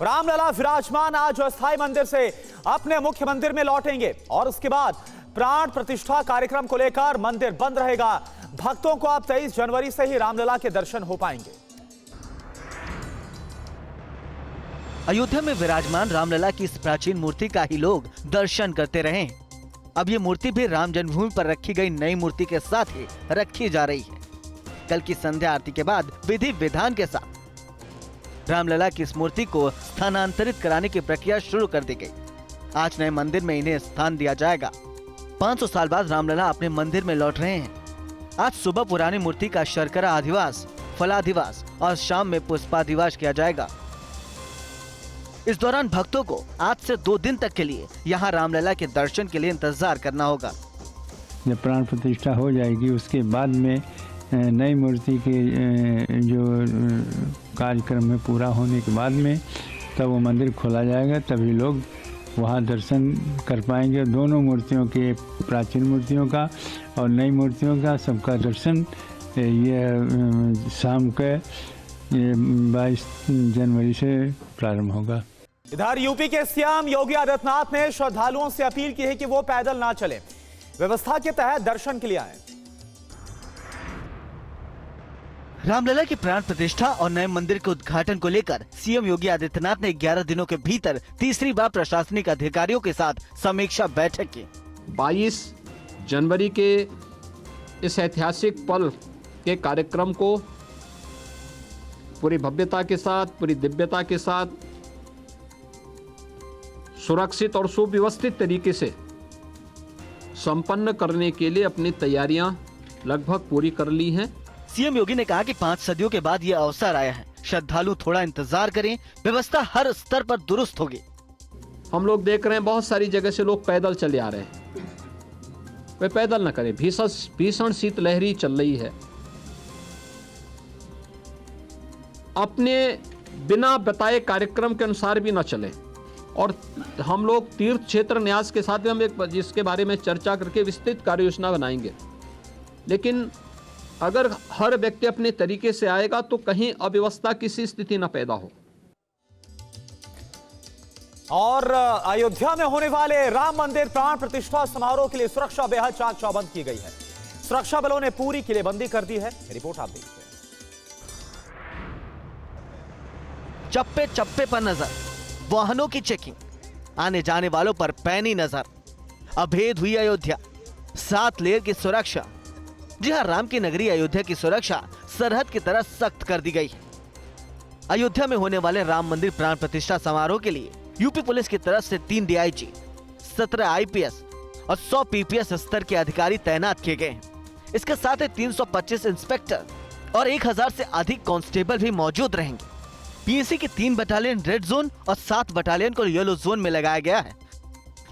रामलला विराजमान आज अस्थायी मंदिर से अपने मुख्य मंदिर में लौटेंगे और उसके बाद प्राण प्रतिष्ठा कार्यक्रम को लेकर मंदिर बंद रहेगा। भक्तों को अब 23 जनवरी से ही रामलला के दर्शन हो पाएंगे। अयोध्या में विराजमान रामलला की इस प्राचीन मूर्ति का ही लोग दर्शन करते रहे हैं। अब ये मूर्ति भी राम जन्मभूमि पर रखी गई नई मूर्ति के साथ ही रखी जा रही है। कल की संध्या आरती के बाद विधि विधान के साथ रामलला की इस मूर्ति को स्थानांतरित कराने की प्रक्रिया शुरू कर दी गई। आज नए मंदिर में इन्हें स्थान दिया जाएगा। 500 साल बाद रामलला अपने मंदिर में लौट रहे हैं। आज सुबह पुरानी मूर्ति का शर्करा अधिवास, फलाधिवास और शाम में पुष्पाधिवास किया जाएगा। इस दौरान भक्तों को आज से 2 दिन तक के लिए यहाँ रामलला के दर्शन के लिए इंतजार करना होगा। जब प्राण प्रतिष्ठा हो जाएगी उसके बाद में नई मूर्ति के जो कार्यक्रम में पूरा होने के बाद में तब वो मंदिर खोला जाएगा, तभी लोग वहाँ दर्शन कर पाएंगे। दोनों मूर्तियों के, प्राचीन मूर्तियों का और नई मूर्तियों का, सबका दर्शन ये शाम के 22 जनवरी से प्रारंभ होगा। इधर यूपी के सीएम योगी आदित्यनाथ ने श्रद्धालुओं से अपील की है कि वो पैदल ना चलें, व्यवस्था के तहत दर्शन के लिए आए। रामलला की प्राण प्रतिष्ठा और नए मंदिर के उद्घाटन को लेकर सीएम योगी आदित्यनाथ ने 11 दिनों के भीतर तीसरी बार प्रशासनिक अधिकारियों के साथ समीक्षा बैठक की। 22 जनवरी के इस ऐतिहासिक पल के कार्यक्रम को पूरी भव्यता के साथ, पूरी दिव्यता के साथ, सुरक्षित और सुव्यवस्थित तरीके से संपन्न करने के लिए अपनी तैयारियां लगभग पूरी कर ली हैं। सीएम योगी ने कहा कि 5 सदियों के बाद ये अवसर आया है, श्रद्धालु थोड़ा इंतजार करें, व्यवस्था हर स्तर पर दुरुस्त होगी। हम लोग देख रहे हैं बहुत सारी जगह से लोग पैदल चले आ रहे हैं, वे पैदल न करें। भीषण शीतलहरी चल रही है, अपने बिना बताए कार्यक्रम के अनुसार भी न चले। और हम लोग तीर्थ क्षेत्र न्यास के साथ भी हम एक जिसके बारे में चर्चा करके विस्तृत कार्य योजना बनाएंगे। लेकिन अगर हर व्यक्ति अपने तरीके से आएगा तो कहीं अव्यवस्था की स्थिति न पैदा हो। और अयोध्या में होने वाले राम मंदिर प्राण प्रतिष्ठा समारोह के लिए सुरक्षा बेहद चाक चौबंद की गई है। सुरक्षा बलों ने पूरी किलेबंदी कर दी है। रिपोर्ट आप देखिए। चप्पे चप्पे पर नजर, वाहनों की चेकिंग, आने जाने वालों पर पैनी नजर। अभेद हुई अयोध्या, 7 लेयर की सुरक्षा। जी हां, राम की नगरी अयोध्या की सुरक्षा सरहद की तरह सख्त कर दी गई है। अयोध्या में होने वाले राम मंदिर प्राण प्रतिष्ठा समारोह के लिए यूपी पुलिस की तरफ से 3 डीआईजी, 17 आईपीएस और 100 पीपीएस स्तर के अधिकारी तैनात किए गए हैं। इसके साथ ही 325 इंस्पेक्टर और 1000 से अधिक कांस्टेबल भी मौजूद रहेंगे। पीएसी की 3 बटालियन रेड जोन और 7 बटालियन को येलो जोन में लगाया गया है।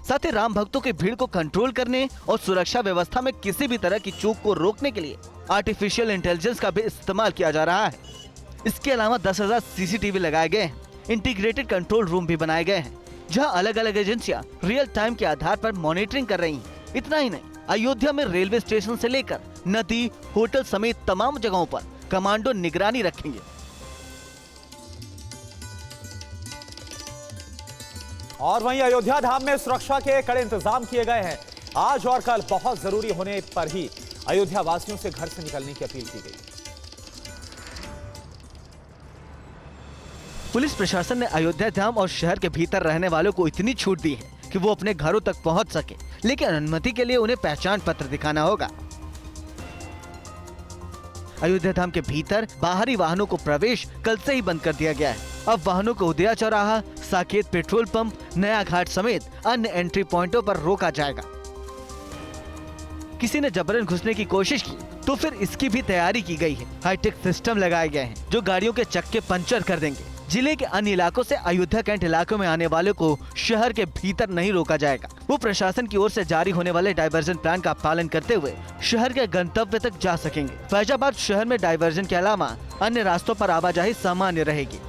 साथ ही राम भक्तों की भीड़ को कंट्रोल करने और सुरक्षा व्यवस्था में किसी भी तरह की चूक को रोकने के लिए आर्टिफिशियल इंटेलिजेंस का भी इस्तेमाल किया जा रहा है। इसके अलावा 10,000 सीसीटीवी लगाए गए हैं। इंटीग्रेटेड कंट्रोल रूम भी बनाए गए हैं, जहां अलग अलग एजेंसियां रियल टाइम के आधार पर मॉनिटरिंग कर रही हैं। इतना ही नहीं, अयोध्या में रेलवे स्टेशन से लेकर नदी, होटल समेत तमाम जगहों पर कमांडो निगरानी रखेंगे। और वहीं अयोध्या धाम में सुरक्षा के कड़े इंतजाम किए गए हैं। आज और कल बहुत जरूरी होने पर ही अयोध्या वासियों से घर से निकलने की अपील की गई। पुलिस प्रशासन ने अयोध्या धाम और शहर के भीतर रहने वालों को इतनी छूट दी है कि वो अपने घरों तक पहुंच सके, लेकिन अनुमति के लिए उन्हें पहचान पत्र दिखाना होगा। अयोध्या धाम के भीतर बाहरी वाहनों को प्रवेश कल से ही बंद कर दिया गया है। अब वाहनों को उदया चौराहा, साकेत पेट्रोल पंप, नया घाट समेत अन्य एंट्री पॉइंटों पर रोका जाएगा। किसी ने जबरन घुसने की कोशिश की तो फिर इसकी भी तैयारी की गई है। हाईटेक सिस्टम लगाए गए हैं जो गाड़ियों के चक्के पंचर कर देंगे। जिले के अन्य इलाकों से अयोध्या कैंट इलाकों में आने वालों को शहर के भीतर नहीं रोका जाएगा। वो प्रशासन की ओर से जारी होने वाले डाइवर्जन प्लान का पालन करते हुए शहर के गंतव्य तक जा सकेंगे। फैजाबाद शहर में डाइवर्जन के अलावा अन्य रास्तों पर आवाजाही सामान्य रहेगी।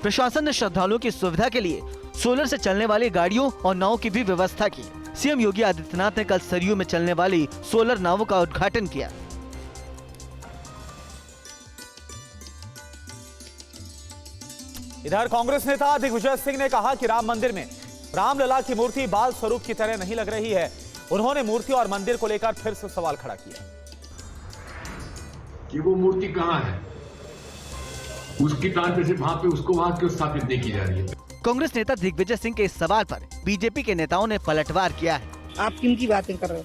प्रशासन ने श्रद्धालुओं की सुविधा के लिए सोलर से चलने वाली गाड़ियों और नावों की भी व्यवस्था की। सीएम योगी आदित्यनाथ ने कल सरयू में चलने वाली सोलर नावों का उद्घाटन किया। इधर कांग्रेस नेता दिग्विजय सिंह ने कहा कि राम मंदिर में रामलला की मूर्ति बाल स्वरूप की तरह नहीं लग रही है। उन्होंने मूर्ति और मंदिर को लेकर फिर से सवाल खड़ा किया कि वो मूर्ति कहां है, उसकी प्राण प्रतिष्ठा वहां पे उसको वहां क्यों स्थापित नहीं की जा रही है। कांग्रेस नेता दिग्विजय सिंह के इस सवाल पर बीजेपी के नेताओं ने पलटवार किया है। आप किनकी बातें कर रहे हो?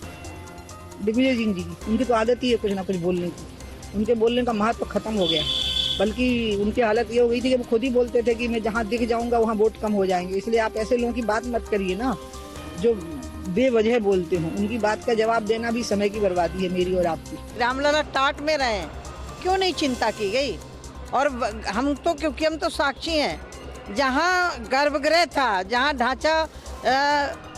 दिग्विजय सिंह जी की। उनकी तो आदत ही है कुछ ना कुछ बोलने की। उनके बोलने का महत्व खत्म हो गया, बल्कि उनकी हालत ये हो गई थी कि वो खुद ही बोलते थे कि मैं जहाँ दिख जाऊंगा वहाँ वोट कम हो जाएंगे। इसलिए आप ऐसे लोगों की बात मत करिए ना जो बेवजह बोलते हो। उनकी बात का जवाब देना भी समय की बर्बादी है, मेरी और आपकी। रामलला टाट में रहे, क्यों नहीं चिंता की गई? और हम तो, क्योंकि हम तो साक्षी हैं, जहाँ गर्भगृह था, जहाँ ढांचा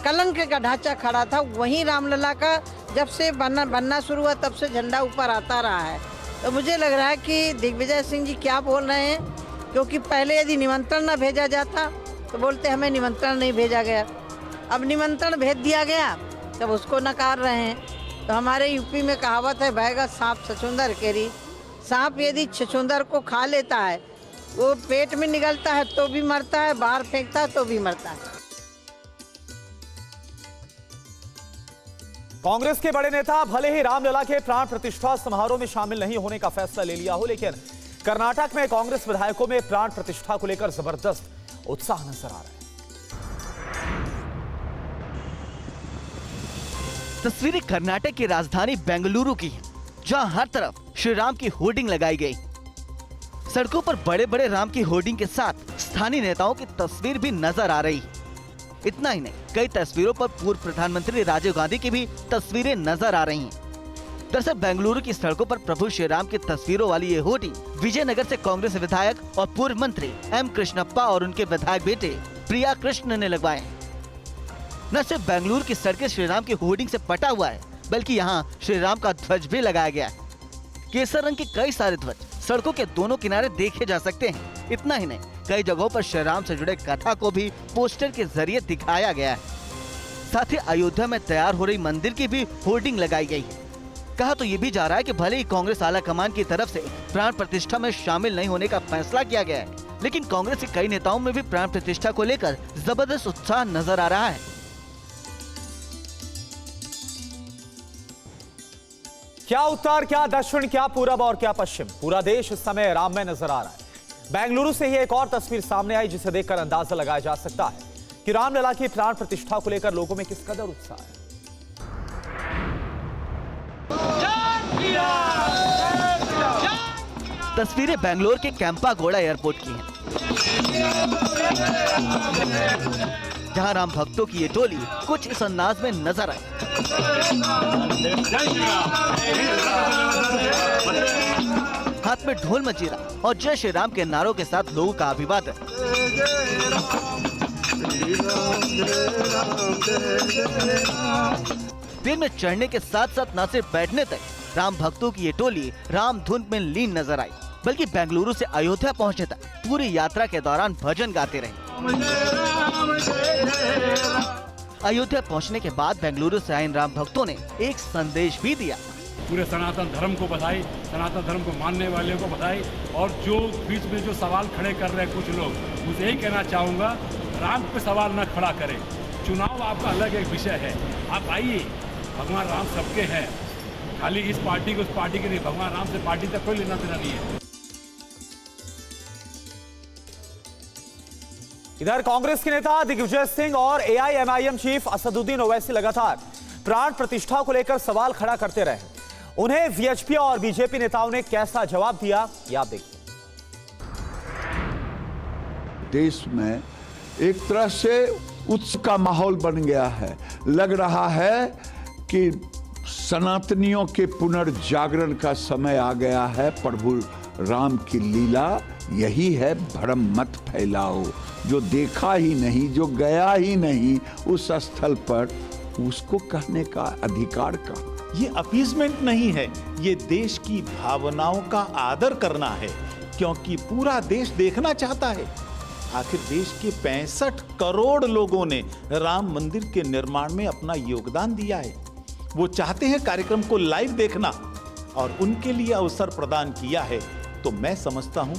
कलंक का ढांचा खड़ा था, वहीं रामलला का जब से बनना शुरू हुआ तब से झंडा ऊपर आता रहा है। तो मुझे लग रहा है कि दिग्विजय सिंह जी क्या बोल रहे हैं, क्योंकि पहले यदि निमंत्रण न भेजा जाता तो बोलते हमें निमंत्रण नहीं भेजा गया। अब निमंत्रण भेज दिया गया तब उसको नकार रहे हैं। तो हमारे यूपी में कहावत है, बहेगा सांप छछूंदर केरी। सांप यदि छछूंदर को खा लेता है, वो पेट में निगलता है तो भी मरता है, बाहर फेंकता है तो भी मरता है। कांग्रेस के बड़े नेता भले ही रामलला के प्राण प्रतिष्ठा समारोह में शामिल नहीं होने का फैसला ले लिया हो, लेकिन कर्नाटक में कांग्रेस विधायकों में प्राण प्रतिष्ठा को लेकर जबरदस्त उत्साह नजर आ रहा है। तस्वीरें कर्नाटक की राजधानी बेंगलुरु की हैं, जहां हर तरफ श्री राम की होर्डिंग लगाई गई। सड़कों पर बड़े बड़े राम की होर्डिंग के साथ स्थानीय नेताओं की तस्वीर भी नजर आ रही है। इतना ही नहीं, कई तस्वीरों पर पूर्व प्रधानमंत्री राजीव गांधी की भी तस्वीरें नजर आ रही हैं। दरअसल बेंगलुरु की सड़कों पर प्रभु श्री राम की तस्वीरों वाली ये होर्डिंग विजयनगर से कांग्रेस विधायक और पूर्व मंत्री एम कृष्णप्पा और उनके विधायक बेटे प्रिया कृष्ण ने लगवाए हैं। न सिर्फ बेंगलुरु की सड़कें श्री राम की होर्डिंग से पटा हुआ है, बल्कि यहाँ श्री राम का ध्वज भी लगाया गया है। केसर रंग के कई सारे ध्वज सड़कों के दोनों किनारे देखे जा सकते हैं। इतना ही नहीं, कई जगहों पर श्री राम से जुड़े कथा को भी पोस्टर के जरिए दिखाया गया है। साथ ही अयोध्या में तैयार हो रही मंदिर की भी होर्डिंग लगाई गई है। कहा तो ये भी जा रहा है कि भले ही कांग्रेस आला कमान की तरफ से प्राण प्रतिष्ठा में शामिल नहीं होने का फैसला किया गया है, लेकिन कांग्रेस के कई नेताओं में भी प्राण प्रतिष्ठा को लेकर जबरदस्त उत्साह नजर आ रहा है। क्या उत्तर, क्या दक्षिण, क्या पूरब और क्या पश्चिम, पूरा देश इस समय राम में नजर आ रहा है। बेंगलुरु से ही एक और तस्वीर सामने आई जिसे देखकर अंदाजा लगाया जा सकता है कि रामलला की प्राण प्रतिष्ठा को लेकर लोगों में किस कदर उत्साह है। तस्वीरें बेंगलोर के कैंपागोड़ा एयरपोर्ट की हैं, जहां राम भक्तों की ये टोली कुछ इस अंदाज में नजर आई। हाथ में ढोल मजीरा और जय श्री राम के नारों के साथ लोगों का अभिवादन। ट्रेन में चढ़ने के साथ साथ न सिर्फ बैठने तक राम भक्तों की ये टोली राम धुन में लीन नजर आई, बल्कि बेंगलुरु से अयोध्या पहुंचे तक पूरी यात्रा के दौरान भजन गाते रहे। अयोध्या पहुंचने के बाद बेंगलुरु से आए इन राम भक्तों ने एक संदेश भी दिया। पूरे सनातन धर्म को बधाई, सनातन धर्म को मानने वालों को बधाई। और जो बीच में जो सवाल खड़े कर रहे हैं कुछ लोग, मुझे यही कहना चाहूँगा, राम पे सवाल न खड़ा करें। चुनाव आपका अलग एक विषय है, आप आइए, भगवान राम सबके हैं, खाली इस पार्टी को उस पार्टी के नहीं, भगवान राम से पार्टी तक कोई लेना देना नहीं है। इधर कांग्रेस के नेता दिग्विजय सिंह और एआईएमआईएम चीफ असदुद्दीन ओवैसी लगातार प्राण प्रतिष्ठा को लेकर सवाल खड़ा करते रहे। उन्हें वीएचपी और बीजेपी नेताओं ने कैसा जवाब दिया, ये आप देखिए। देश में एक तरह से उत्सव का माहौल बन गया है। लग रहा है कि सनातनियों के पुनर्जागरण का समय आ गया है। प्रभु राम की लीला यही है, भ्रम मत फैलाओ। जो देखा ही नहीं, जो गया ही नहीं उस स्थल पर, उसको कहने का अधिकार का। ये अपीजमेंट नहीं है, ये देश की भावनाओं का आदर करना है, क्योंकि पूरा देश देखना चाहता है। आखिर देश के 65 करोड़ लोगों ने राम मंदिर के निर्माण में अपना योगदान दिया है। वो चाहते हैं कार्यक्रम को लाइव देखना और उनके लिए अवसर प्रदान किया है। तो मैं समझता हूं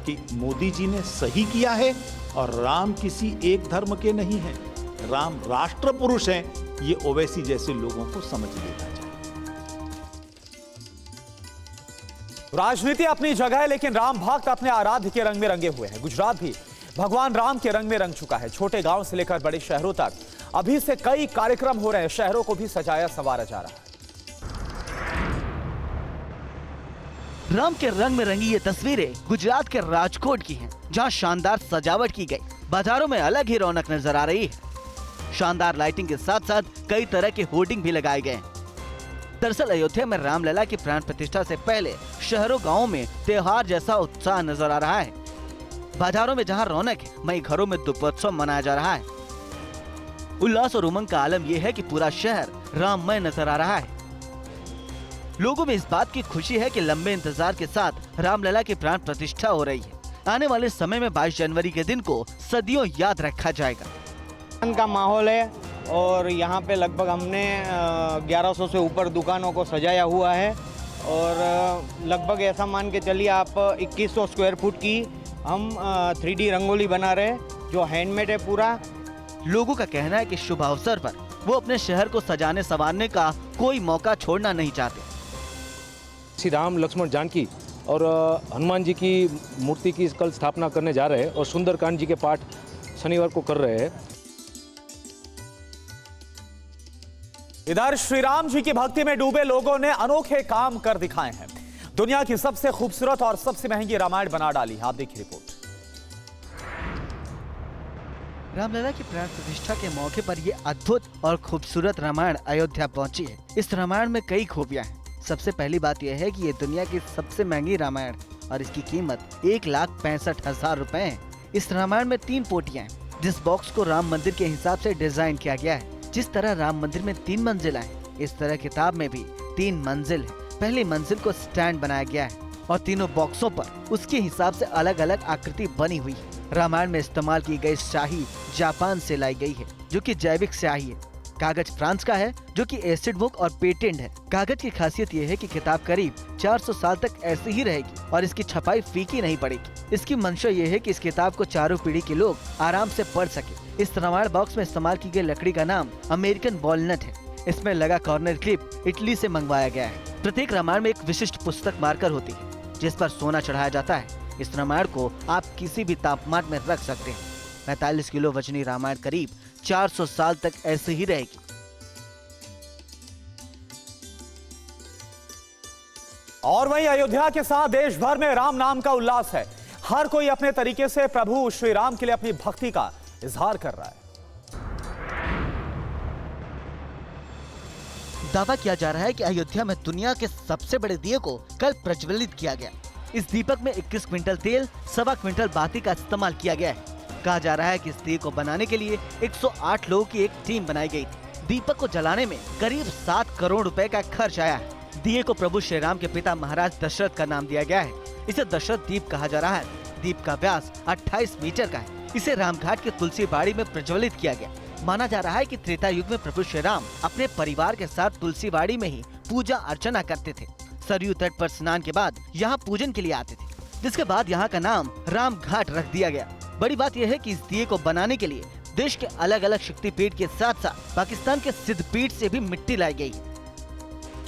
कि मोदी जी ने सही किया है और राम किसी एक धर्म के नहीं हैं, राम राष्ट्र पुरुष हैं, ये ओवैसी जैसे लोगों को समझ लेना चाहिए। राजनीति अपनी जगह है, लेकिन राम भक्त अपने आराध्य के रंग में रंगे हुए हैं। गुजरात भी भगवान राम के रंग में रंग चुका है। छोटे गांव से लेकर बड़े शहरों तक अभी से कई कार्यक्रम हो रहे हैं। शहरों को भी सजाया संवारा जा रहा है। राम के रंग में रंगी ये तस्वीरें गुजरात के राजकोट की हैं, जहां शानदार सजावट की गई। बाजारों में अलग ही रौनक नजर आ रही है। शानदार लाइटिंग के साथ साथ कई तरह के होर्डिंग भी लगाए गए हैं। दरअसल अयोध्या में रामलला की प्राण प्रतिष्ठा से पहले शहरों गांवों में त्योहार जैसा उत्साह नजर आ रहा है। बाजारों में जहां रौनक है, वहीं घरों में दीपोत्सव मनाया जा रहा है। उल्लास और उमंग का आलम यह है कि पूरा शहर राममय नजर आ रहा है। लोगों में इस बात की खुशी है कि लंबे इंतजार के साथ रामलला की प्राण प्रतिष्ठा हो रही है। आने वाले समय में 22 जनवरी के दिन को सदियों याद रखा जाएगा। का माहौल है और यहाँ पे लगभग हमने 1100 से ऊपर दुकानों को सजाया हुआ है और लगभग ऐसा मान के चलिए आप 2100 स्क्वायर फुट की हम 3D रंगोली बना रहे हैं जो हैंडमेड है पूरा। लोगों का कहना है कि शुभ अवसर पर वो अपने शहर को सजाने संवारने का कोई मौका छोड़ना नहीं चाहते। श्री राम लक्ष्मण जानकी और हनुमान जी की मूर्ति की कल स्थापना करने जा रहे हैं और सुंदरकांड जी के पाठ शनिवार को कर रहे हैं। इधर श्री राम जी की भक्ति में डूबे लोगों ने अनोखे काम कर दिखाए हैं। दुनिया की सबसे खूबसूरत और सबसे महंगी रामायण बना डाली। आप देखिए रिपोर्ट। रामलला की प्राण प्रतिष्ठा के मौके पर ये अद्भुत और खूबसूरत रामायण अयोध्या पहुंची है। इस रामायण में कई खूबियां हैं। सबसे पहली बात यह है कि ये दुनिया की सबसे महंगी रामायण और इसकी कीमत 1,65,000 रुपए है। इस रामायण में 3 पोटियां हैं। जिस बॉक्स को राम मंदिर के हिसाब से डिजाइन किया गया है। जिस तरह राम मंदिर में 3 मंजिला है, इस तरह किताब में भी 3 मंजिल है। पहली मंजिल को स्टैंड बनाया गया है और तीनों बॉक्सों पर उसके हिसाब से अलग अलग आकृति बनी हुई है। रामायण में इस्तेमाल की गई स्याही जापान से लाई गई है, जो कि जैविक स्याही है। कागज फ्रांस का है, जो कि एसिड बुक और पेटेंट है। कागज की खासियत यह है कि किताब करीब 400 साल तक ऐसी ही रहेगी और इसकी छपाई फीकी नहीं पड़ेगी। इसकी मंशा यह है कि इस किताब को चारों पीढ़ी के लोग आराम से पढ़ सके। इस रामायण बॉक्स में इस्तेमाल की गई लकड़ी का नाम अमेरिकन वॉलनट है। इसमें लगा कॉर्नर क्लिप इटली से मंगवाया गया है। प्रत्येक रामायण में एक विशिष्ट पुस्तक मार्कर होती है, जिस पर सोना चढ़ाया जाता है। इस रामायण को आप किसी भी तापमान में रख सकते हैं। 45 किलो वजनी रामायण करीब 400 साल तक ऐसे ही रहेगी। और वहीं अयोध्या के साथ देश भर में राम नाम का उल्लास है। हर कोई अपने तरीके से प्रभु श्री राम के लिए अपनी भक्ति का इजहार कर रहा है। दावा किया जा रहा है कि अयोध्या में दुनिया के सबसे बड़े दिए को कल प्रज्वलित किया गया। इस दीपक में 21 क्विंटल तेल, 1.25 क्विंटल बाती का इस्तेमाल किया गया है। कहा जा रहा है कि इस दिए को बनाने के लिए 108 लोगों की एक टीम बनाई गई थी। दीपक को जलाने में करीब 7 करोड़ रुपए का खर्च आया है। दिए को प्रभु श्री राम के पिता महाराज दशरथ का नाम दिया गया है। इसे दशरथ दीप कहा जा रहा है। दीप का व्यास 28 मीटर का है। इसे रामघाट के तुलसी बाड़ी में प्रज्वलित किया गया। माना जा रहा है कि त्रेता युग में प्रभु श्री राम अपने परिवार के साथ तुलसी बाड़ी में ही पूजा अर्चना करते थे। सरयू तट पर स्नान के बाद यहाँ पूजन के लिए आते थे, जिसके बाद यहाँ का नाम राम घाट रख दिया गया। बड़ी बात यह है कि इस दिए को बनाने के लिए देश के अलग अलग शक्तिपीठ के साथ साथ पाकिस्तान के सिद्धपीठ से भी मिट्टी लाई गई।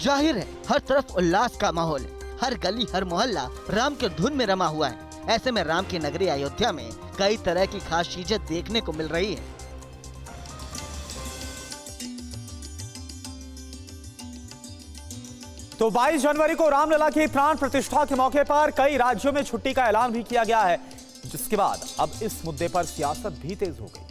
जाहिर है हर तरफ उल्लास का माहौल है। हर गली हर मोहल्ला राम के धुन में रमा हुआ है। ऐसे में राम की नगरी अयोध्या में कई तरह की खास चीजें देखने को मिल रही है। तो 22 जनवरी को रामलला की प्राण प्रतिष्ठा के मौके पर कई राज्यों में छुट्टी का ऐलान भी किया गया है, जिसके बाद अब इस मुद्दे पर सियासत भी तेज हो गई।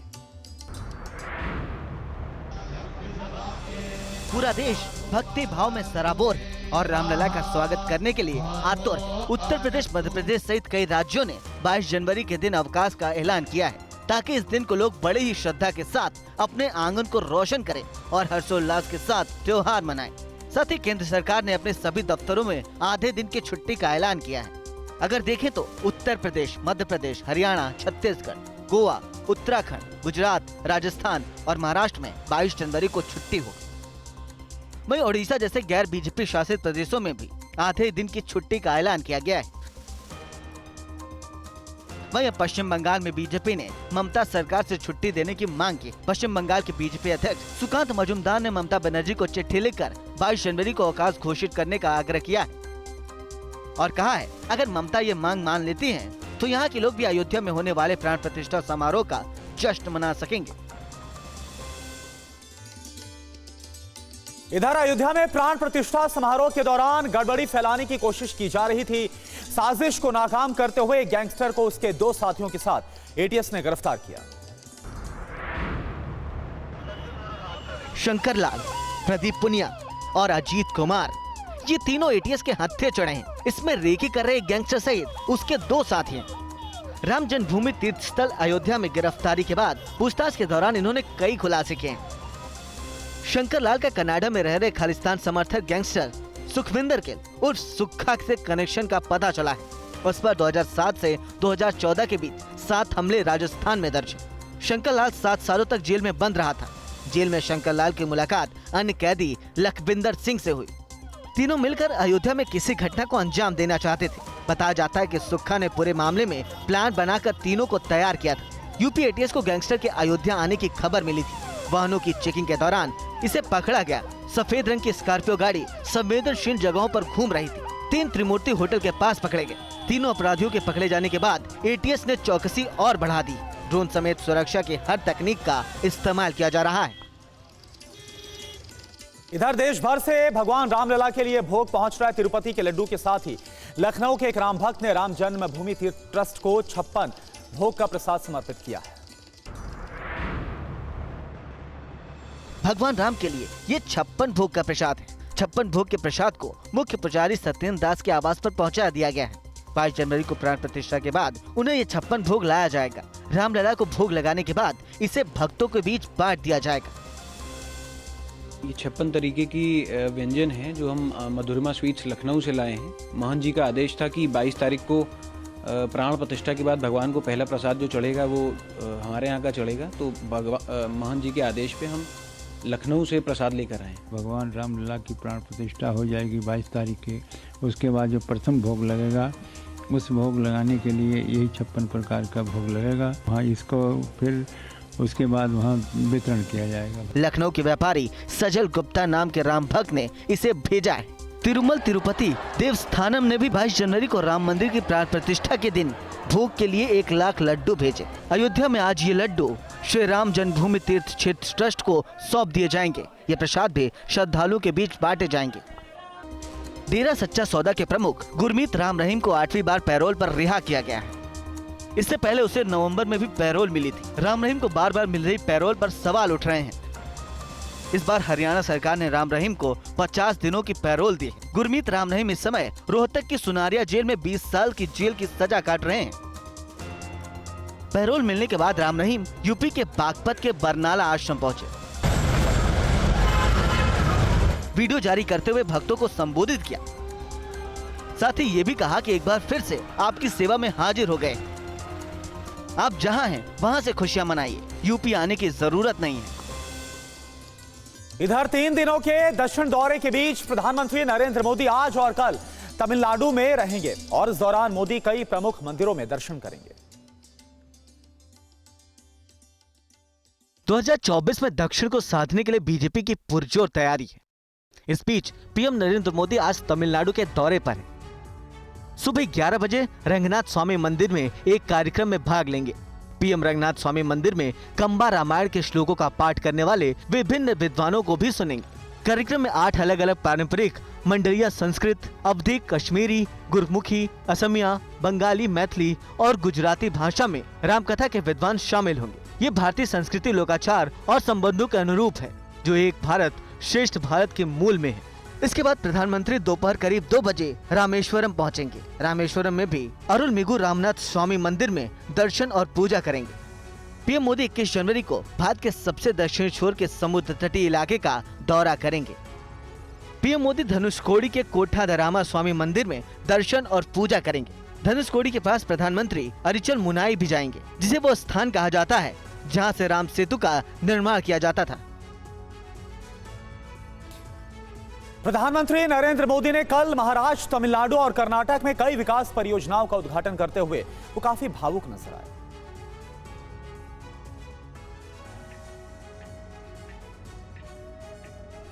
पूरा देश भक्ति भाव में सराबोर है और रामलला का स्वागत करने के लिए आतुर है। उत्तर प्रदेश, मध्य प्रदेश सहित कई राज्यों ने 22 जनवरी के दिन अवकाश का ऐलान किया है, ताकि इस दिन को लोग बड़े ही श्रद्धा के साथ अपने आंगन को रोशन करें और हर्षोल्लास के साथ त्योहार मनाएं। साथ ही केंद्र सरकार ने अपने सभी दफ्तरों में आधे दिन की छुट्टी का ऐलान किया है। अगर देखें तो उत्तर प्रदेश, मध्य प्रदेश, हरियाणा, छत्तीसगढ़, गोवा, उत्तराखंड, गुजरात, राजस्थान और महाराष्ट्र में 22 जनवरी को छुट्टी होगी। वहीं ओडिशा जैसे गैर बीजेपी शासित प्रदेशों में भी आधे दिन की छुट्टी का ऐलान किया गया है। वहीं पश्चिम बंगाल में बीजेपी ने ममता सरकार से छुट्टी देने की मांग की। पश्चिम बंगाल के बीजेपी अध्यक्ष सुकांत मजूमदार ने ममता बनर्जी को चिट्ठी लिखकर 22 जनवरी को अवकाश घोषित करने का आग्रह किया है और कहा है अगर ममता ये मांग मान लेती हैं, तो यहाँ के लोग भी अयोध्या में होने वाले प्राण प्रतिष्ठा समारोह का जश्न मना सकेंगे। इधर अयोध्या में प्राण प्रतिष्ठा समारोह के दौरान गड़बड़ी फैलाने की कोशिश की जा रही थी। साजिश को नाकाम करते हुए गैंगस्टर को उसके 2 साथियों के साथ एटीएस ने गिरफ्तार किया। शंकर लाल, प्रदीप पुनिया और अजीत कुमार, ये तीनों एटीएस के हत्थे चढ़े हैं। इसमें रेकी कर रहे गैंगस्टर सहित उसके 2 साथी हैं। राम जन्मभूमि तीर्थ स्थल अयोध्या में गिरफ्तारी के बाद पूछताछ के दौरान इन्होंने कई खुलासे किए हैं। शंकर लाल का कनाडा में रह रहे खालिस्तान समर्थक गैंगस्टर सुखविंदर गिल उर्फ सुक्खा से कनेक्शन का पता चला है। उस पर 2007 से 2014 के बीच 7 हमले राजस्थान में दर्ज हैं। शंकर लाल 7 सालों तक जेल में बंद रहा था। जेल में शंकर लाल की मुलाकात अन्य कैदी लखविंदर सिंह से हुई। तीनों मिलकर अयोध्या में किसी घटना को अंजाम देना चाहते थे। बताया जाता है कि सुक्खा ने पूरे मामले में प्लान बनाकर तीनों को तैयार किया था। यूपी एटीएस को गैंगस्टर के अयोध्या आने की खबर मिली थी। वाहनों की चेकिंग के दौरान इसे पकड़ा गया। सफेद रंग की स्कॉर्पियो गाड़ी संवेदनशील जगहों पर घूम रही थी। 3 त्रिमूर्ति होटल के पास पकड़े गए। तीनों अपराधियों के पकड़े जाने के बाद एटीएस ने चौकसी और बढ़ा दी। ड्रोन समेत सुरक्षा की हर तकनीक का इस्तेमाल किया जा रहा है। इधर देश भर से भगवान रामलला के लिए भोग पहुंच रहा है। तिरुपति के लड्डू के साथ ही लखनऊ के एक राम भक्त ने राम जन्मभूमि तीर्थ ट्रस्ट को 56 भोग का प्रसाद समर्पित किया है। भगवान राम के लिए ये 56 भोग का प्रसाद है। 56 भोग के प्रसाद को मुख्य पुजारी सत्येंद्र दास के आवास पर पहुंचा दिया गया है। 22 जनवरी को प्राण प्रतिष्ठा के बाद उन्हें ये 56 भोग लाया जाएगा। रामलला को भोग लगाने के बाद इसे भक्तों के बीच बांट दिया जाएगा। ये 56 तरीके की व्यंजन हैं जो हम मधुरिमा स्वीट्स लखनऊ से लाए हैं। महंत जी का आदेश था कि 22 तारीख को प्राण प्रतिष्ठा के बाद भगवान को पहला प्रसाद जो चढ़ेगा वो हमारे यहाँ का चढ़ेगा। तो महंत जी के आदेश पे हम लखनऊ से प्रसाद लेकर आए। भगवान रामलला की प्राण प्रतिष्ठा हो जाएगी 22 तारीख के। उसके बाद जो प्रथम भोग लगेगा, उस भोग लगाने के लिए यही 56 प्रकार का भोग लगेगा। वहाँ इसको फिर उसके बाद वहाँ वितरण किया जाएगा। लखनऊ के व्यापारी सजल गुप्ता नाम के राम भक्त ने इसे भेजा है। तिरुमल तिरुपति देवस्थानम ने भी 22 जनवरी को राम मंदिर की प्राण प्रतिष्ठा के दिन भोग के लिए 1 लाख लड्डू भेजे। अयोध्या में आज ये लड्डू श्री राम जन्मभूमि तीर्थ क्षेत्र ट्रस्ट को सौंप दिए जाएंगे। ये प्रसाद भी श्रद्धालुओं के बीच बांटे जाएंगे। डेरा सच्चा सौदा के प्रमुख गुरमीत राम रहीम को 8वीं बार पैरोल पर रिहा किया गया है। इससे पहले उसे नवंबर में भी पैरोल मिली थी। राम रहीम को बार बार मिल रही पैरोल पर सवाल उठ रहे हैं। इस बार हरियाणा सरकार ने राम रहीम को 50 दिनों की पैरोल दी। गुरमीत राम रहीम इस समय रोहतक की सुनारिया जेल में 20 साल की जेल की सजा काट रहे हैं। पैरोल मिलने के बाद राम रहीम यूपी के बागपत के बरनाला आश्रम पहुंचे। वीडियो जारी करते हुए भक्तों को संबोधित किया। साथ ही ये भी कहा कि एक बार फिर से आपकी सेवा में हाजिर हो गए। आप जहां हैं वहां से खुशियां मनाइए। यूपी आने की जरूरत नहीं है। इधर 3 दिनों के दक्षिण दौरे के बीच प्रधानमंत्री नरेंद्र मोदी आज और कल तमिलनाडु में रहेंगे और इस दौरान मोदी कई प्रमुख मंदिरों में दर्शन करेंगे। 2024 में दक्षिण को साधने के लिए बीजेपी की पुरजोर तैयारी है। इस बीच पीएम नरेंद्र मोदी आज तमिलनाडु के दौरे पर हैं। सुबह 11 बजे रंगनाथ स्वामी मंदिर में एक कार्यक्रम में भाग लेंगे। पीएम रंगनाथ स्वामी मंदिर में कंबा रामायण के श्लोकों का पाठ करने वाले विभिन्न विद्वानों को भी सुनेंगे। कार्यक्रम में 8 अलग अलग पारंपरिक मंडलिया संस्कृत, अवधी, कश्मीरी, गुरमुखी, असमिया, बंगाली, मैथिली और गुजराती भाषा में रामकथा के विद्वान शामिल होंगे। ये भारतीय संस्कृति, लोकाचार और संबंधों के अनुरूप है जो एक भारत श्रेष्ठ भारत के मूल में है। इसके बाद प्रधानमंत्री दोपहर करीब 2 बजे रामेश्वरम पहुंचेंगे। रामेश्वरम में भी अरुलमिगु रामनाथ स्वामी मंदिर में दर्शन और पूजा करेंगे। पीएम मोदी 21 जनवरी को भारत के सबसे दक्षिणी छोर के समुद्र तटीय इलाके का दौरा करेंगे। पीएम मोदी धनुषकोडी के कोठादरामा स्वामी मंदिर में दर्शन और पूजा करेंगे। धनुषकोडी के पास प्रधानमंत्री अरिचल मुनाई भी जाएंगे, जिसे वो स्थान कहा जाता है जहाँ से राम सेतु का निर्माण किया जाता था। प्रधानमंत्री नरेंद्र मोदी ने कल महाराष्ट्र, तमिलनाडु और कर्नाटक में कई विकास परियोजनाओं का उद्घाटन करते हुए वो काफी भावुक नजर आए।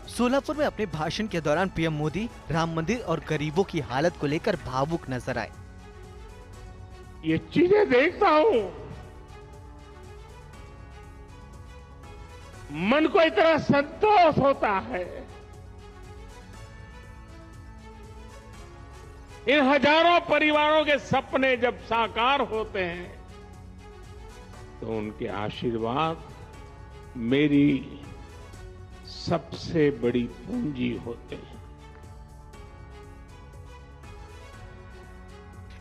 सोलापुर में अपने भाषण के दौरान पीएम मोदी राम मंदिर और गरीबों की हालत को लेकर भावुक नजर आए। ये चीजें देखता हूं, मन को इतना संतोष होता है। इन हजारों परिवारों के सपने जब साकार होते हैं तो उनके आशीर्वाद मेरी सबसे बड़ी पूंजी होते हैं।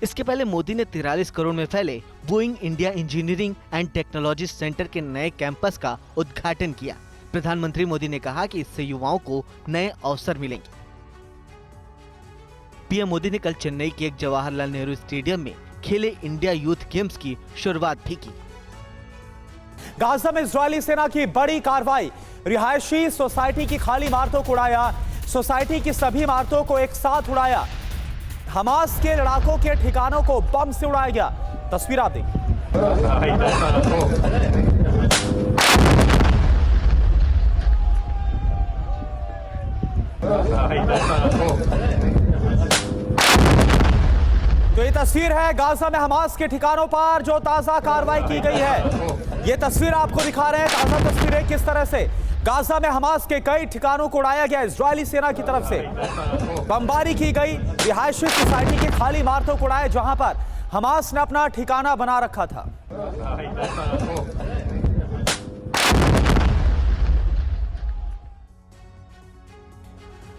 इसके पहले मोदी ने 43 करोड़ में फैले Boeing India engineering and technology centre के नए कैंपस का उद्घाटन किया। प्रधानमंत्री मोदी ने कहा कि इससे युवाओं को नए अवसर मिलेंगे। पीएम मोदी ने कल चेन्नई के एक जवाहरलाल नेहरू स्टेडियम में खेले इंडिया यूथ गेम्स की शुरुआत भी की। गाजा में इजरायली सेना की बड़ी कार्रवाई, रिहायशी सोसाइटी की खाली इमारतों को उड़ाया, सोसाइटी की सभी इमारतों को एक साथ उड़ाया। हमास के लड़ाकों के ठिकानों को बम से उड़ाया गया। तस्वीर आप देखिए। तो ये तस्वीर है गाजा में हमास के ठिकानों पर जो ताजा कार्रवाई की गई है। ये तस्वीर आपको दिखा रहे हैं, ताजा तस्वीरें किस तरह से गाजा में हमास के कई ठिकानों को उड़ाया गया इजरायली सेना की तरफ से। बमबारी की गई, रिहायशी सोसाइटी की खाली इमारतों को उड़ाया जहां पर हमास ने अपना ठिकाना बना रखा था।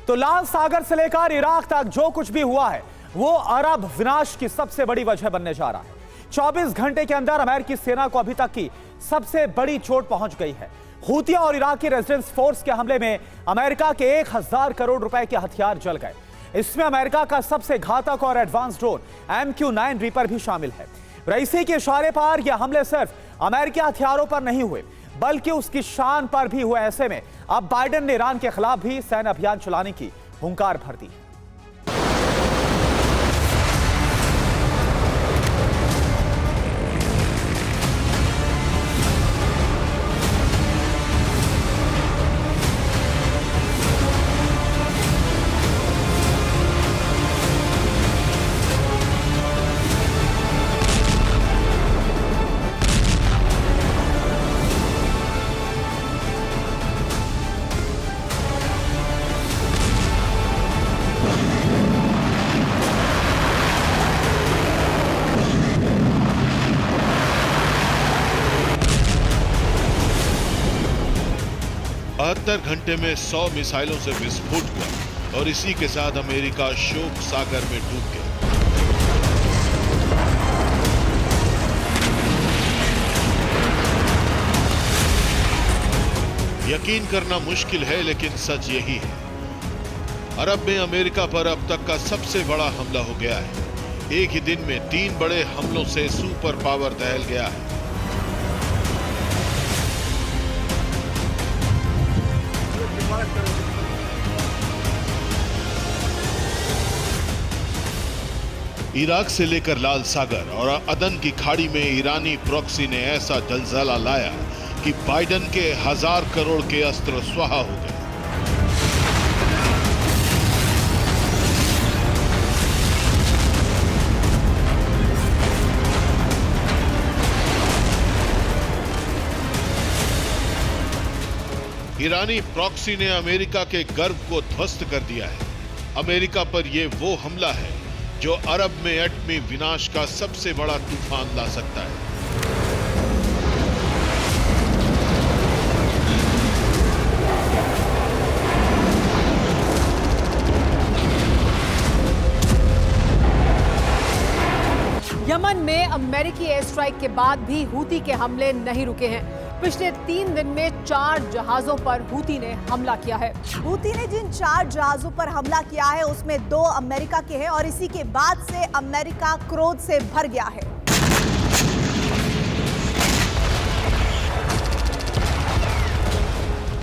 तो लाल सागर से लेकर इराक तक जो कुछ भी हुआ है वो अरब विनाश की सबसे बड़ी वजह बनने जा रहा है। 24 घंटे के अंदर अमेरिकी सेना को अभी तक की सबसे बड़ी चोट पहुंच गई है। हूती और इराकी रेजिडेंस फोर्स के हमले में अमेरिका के 1000 करोड़ रुपए के हथियार जल गए। इसमें अमेरिका का सबसे घातक और एडवांस ड्रोन MQ-9 रीपर भी शामिल है। रईसी के इशारे पर यह हमले सिर्फ अमेरिकी हथियारों पर नहीं हुए बल्कि उसकी शान पर भी हुए। ऐसे में अब बाइडेन ने ईरान के खिलाफ भी सैन्य अभियान चलाने की हुंकार भर दी है। घंटे में 100 मिसाइलों से विस्फोट हुआ और इसी के साथ अमेरिका शोक सागर में डूब गया। यकीन करना मुश्किल है लेकिन सच यही है। अरब में अमेरिका पर अब तक का सबसे बड़ा हमला हो गया है। एक ही दिन में 3 बड़े हमलों से सुपर पावर दहल गया है। इराक से लेकर लाल सागर और अदन की खाड़ी में ईरानी प्रॉक्सी ने ऐसा जलजला लाया कि बाइडेन के 1000 करोड़ के अस्त्र स्वाहा हो गए। ईरानी प्रॉक्सी ने अमेरिका के गर्व को ध्वस्त कर दिया है। अमेरिका पर यह वो हमला है जो अरब में एटमी विनाश का सबसे बड़ा तूफान ला सकता है। यमन में अमेरिकी एयर स्ट्राइक के बाद भी हूती के हमले नहीं रुके हैं। पिछले 3 दिन में 4 जहाजों पर हूती ने हमला किया है। हूती ने जिन 4 जहाजों पर हमला किया है उसमें 2 अमेरिका के हैं और इसी के बाद से अमेरिका क्रोध से भर गया है।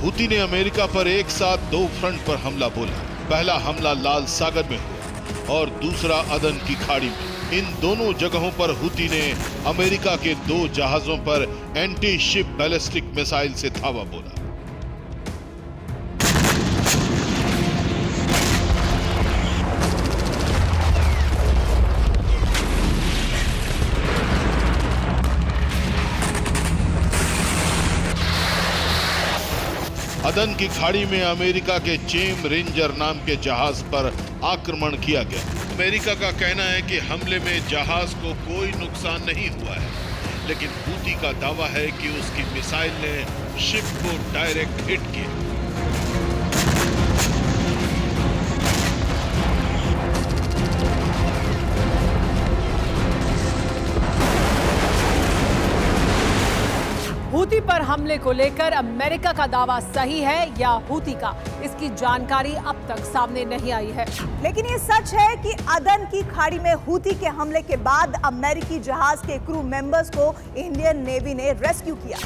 हूती ने अमेरिका पर एक साथ 2 फ्रंट पर हमला बोला। पहला हमला लाल सागर में हुआ और दूसरा अदन की खाड़ी में। इन दोनों जगहों पर हुती ने अमेरिका के 2 जहाजों पर एंटी शिप बैलिस्टिक मिसाइल से धावा बोला। अदन की खाड़ी में अमेरिका के चेम रेंजर नाम के जहाज पर आक्रमण किया गया। अमेरिका का कहना है कि हमले में जहाज को कोई नुकसान नहीं हुआ है, लेकिन हूती का दावा है कि उसकी मिसाइल ने शिप को डायरेक्ट हिट किया। हूती पर हमले को लेकर अमेरिका का दावा सही है या हूती का, इसकी जानकारी अब तक सामने नहीं आई है। लेकिन ये सच है कि अदन की खाड़ी में हूती के हमले के बाद अमेरिकी जहाज के क्रू मेंबर्स को इंडियन नेवी ने रेस्क्यू किया।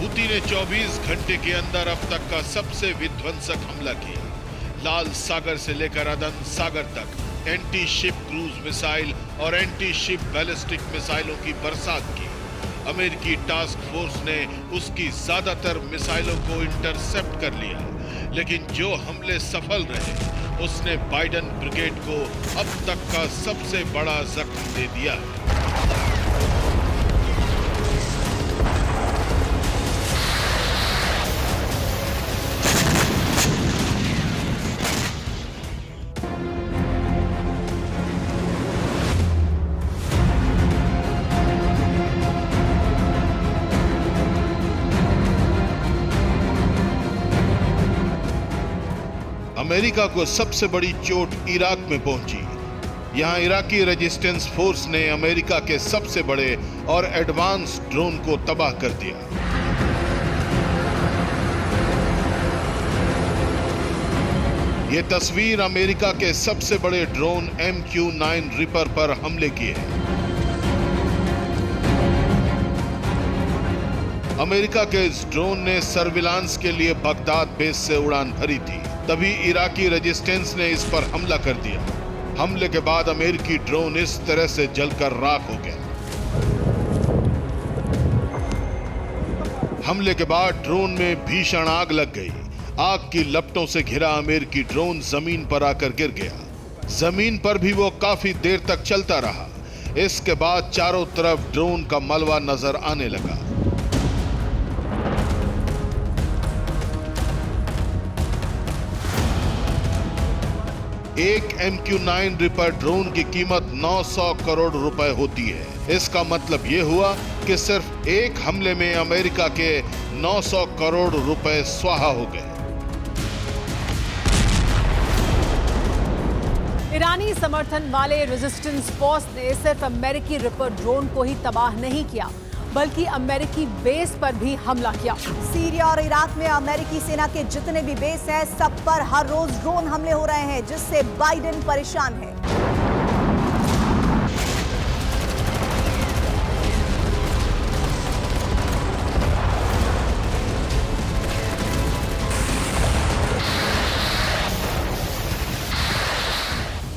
हूती ने 24 घंटे के अंदर अब तक का सबसे विध्वंसक हमला किया। लाल सागर से लेकर अदन सागर तक एंटी शिप क्रूज मिसाइल और एंटी शिप बैलिस्टिक मिसाइलों की बरसात की। अमेरिकी टास्क फोर्स ने उसकी ज्यादातर मिसाइलों को इंटरसेप्ट कर लिया, लेकिन जो हमले सफल रहे उसने बाइडन ब्रिगेड को अब तक का सबसे बड़ा जख्म दे दिया। अमेरिका को सबसे बड़ी चोट इराक में पहुंची। यहां इराकी रेजिस्टेंस फोर्स ने अमेरिका के सबसे बड़े और एडवांस ड्रोन को तबाह कर दिया। यह तस्वीर अमेरिका के सबसे बड़े ड्रोन MQ-9 रिपर पर हमले की है। अमेरिका के इस ड्रोन ने सर्विलांस के लिए बगदाद बेस से उड़ान भरी थी, तभी इराकी रेजिस्टेंस ने इस पर हमला कर दिया। हमले के बाद अमेरिकी ड्रोन इस तरह से जलकर राख हो गया। हमले के बाद ड्रोन में भीषण आग लग गई। आग की लपटों से घिरा अमेरिकी ड्रोन जमीन पर आकर गिर गया। जमीन पर भी वो काफी देर तक चलता रहा। इसके बाद चारों तरफ ड्रोन का मलबा नजर आने लगा। एक MQ-9 रिपर ड्रोन की कीमत 900 करोड़ रुपए होती है। इसका मतलब यह हुआ कि सिर्फ एक हमले में अमेरिका के 900 करोड़ रुपए स्वाहा हो गए। ईरानी समर्थन वाले रेजिस्टेंस फोर्स ने सिर्फ अमेरिकी रिपर ड्रोन को ही तबाह नहीं किया, बल्कि अमेरिकी बेस पर भी हमला किया। सीरिया और इराक में अमेरिकी सेना के जितने भी बेस हैं, सब पर हर रोज ड्रोन हमले हो रहे हैं, जिससे बाइडेन परेशान है।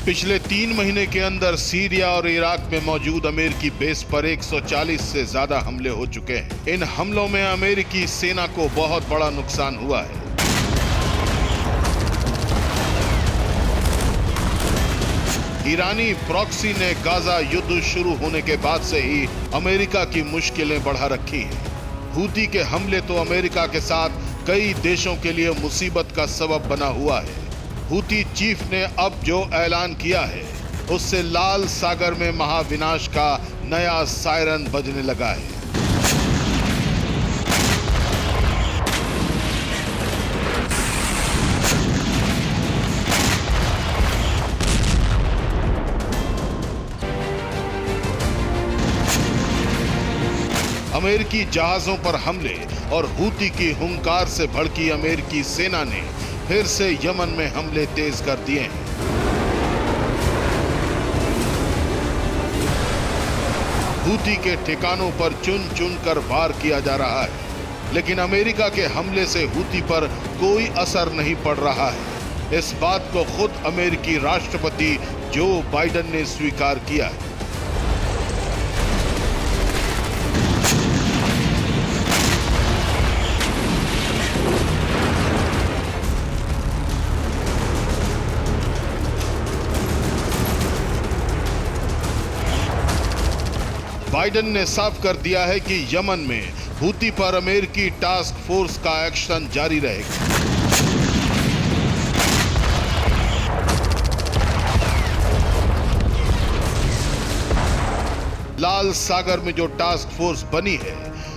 पिछले 3 महीने के अंदर सीरिया और इराक में मौजूद अमेरिकी बेस पर 140 से ज्यादा हमले हो चुके हैं। इन हमलों में अमेरिकी सेना को बहुत बड़ा नुकसान हुआ है। ईरानी प्रॉक्सी ने गाजा युद्ध शुरू होने के बाद से ही अमेरिका की मुश्किलें बढ़ा रखी हैं। हूती के हमले तो अमेरिका के साथ कई देशों के लिए मुसीबत का सबब बना हुआ है। हूती चीफ ने अब जो ऐलान किया है, उससे लाल सागर में महाविनाश का नया सायरन बजने लगा है। अमेरिकी जहाजों पर हमले और हूती की हुंकार से भड़की अमेरिकी सेना ने फिर से यमन में हमले तेज कर दिए हैं। हूती के ठिकानों पर चुन चुन कर वार किया जा रहा है, लेकिन अमेरिका के हमले से हूती पर कोई असर नहीं पड़ रहा है। इस बात को खुद अमेरिकी राष्ट्रपति जो बाइडेन ने स्वीकार किया है। बाइडेन ने साफ कर दिया है कि यमन में हूती पर अमेरिकी टास्क फोर्स का एक्शन जारी रहेगा। लाल सागर में जो टास्क फोर्स बनी है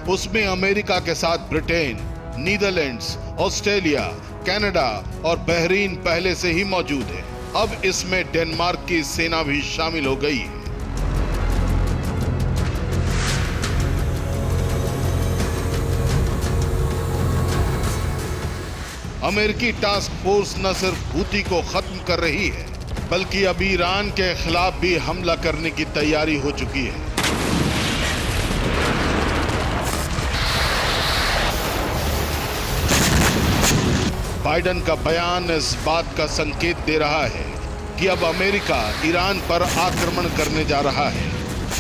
उसमें अमेरिका के साथ ब्रिटेन, नीदरलैंड्स, ऑस्ट्रेलिया, कनाडा और बहरीन पहले से ही मौजूद है। अब इसमें डेनमार्क की सेना भी शामिल हो गई है। अमेरिकी टास्क फोर्स न सिर्फ हूती को खत्म कर रही है, बल्कि अब ईरान के खिलाफ भी हमला करने की तैयारी हो चुकी है। बाइडेन का बयान इस बात का संकेत दे रहा है कि अब अमेरिका ईरान पर आक्रमण करने जा रहा है।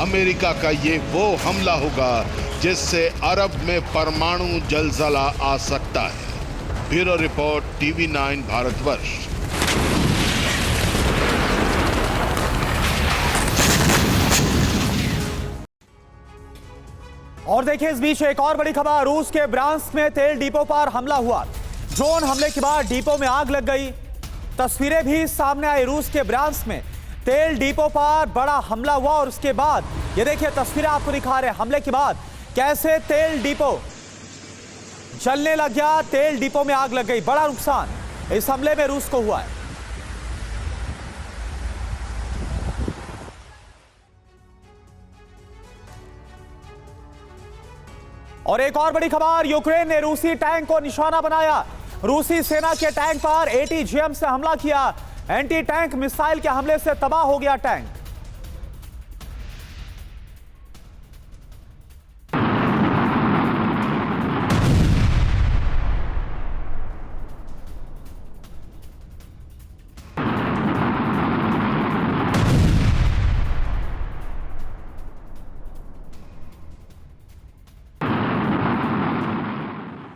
अमेरिका का ये वो हमला होगा जिससे अरब में परमाणु जलजला आ सकता है। Bureau report, TV9 Bharatvarsh. और देखिए इस बीच एक और बड़ी खबर, रूस के ब्रांस्क में तेल डिपो पर हमला हुआ। ड्रोन हमले के बाद डिपो में आग लग गई। तस्वीरें भी सामने आई। रूस के ब्रांस्क में तेल डिपो पर बड़ा हमला हुआ और उसके बाद ये देखिए तस्वीरें आपको दिखा रहे हैं। हमले के बाद कैसे तेल डिपो जलने लग गया, तेल डिपो में आग लग गई। बड़ा नुकसान इस हमले में रूस को हुआ है। और एक और बड़ी खबर, यूक्रेन ने रूसी टैंक को निशाना बनाया। रूसी सेना के टैंक पर ATGM से हमला किया। एंटी टैंक मिसाइल के हमले से तबाह हो गया टैंक।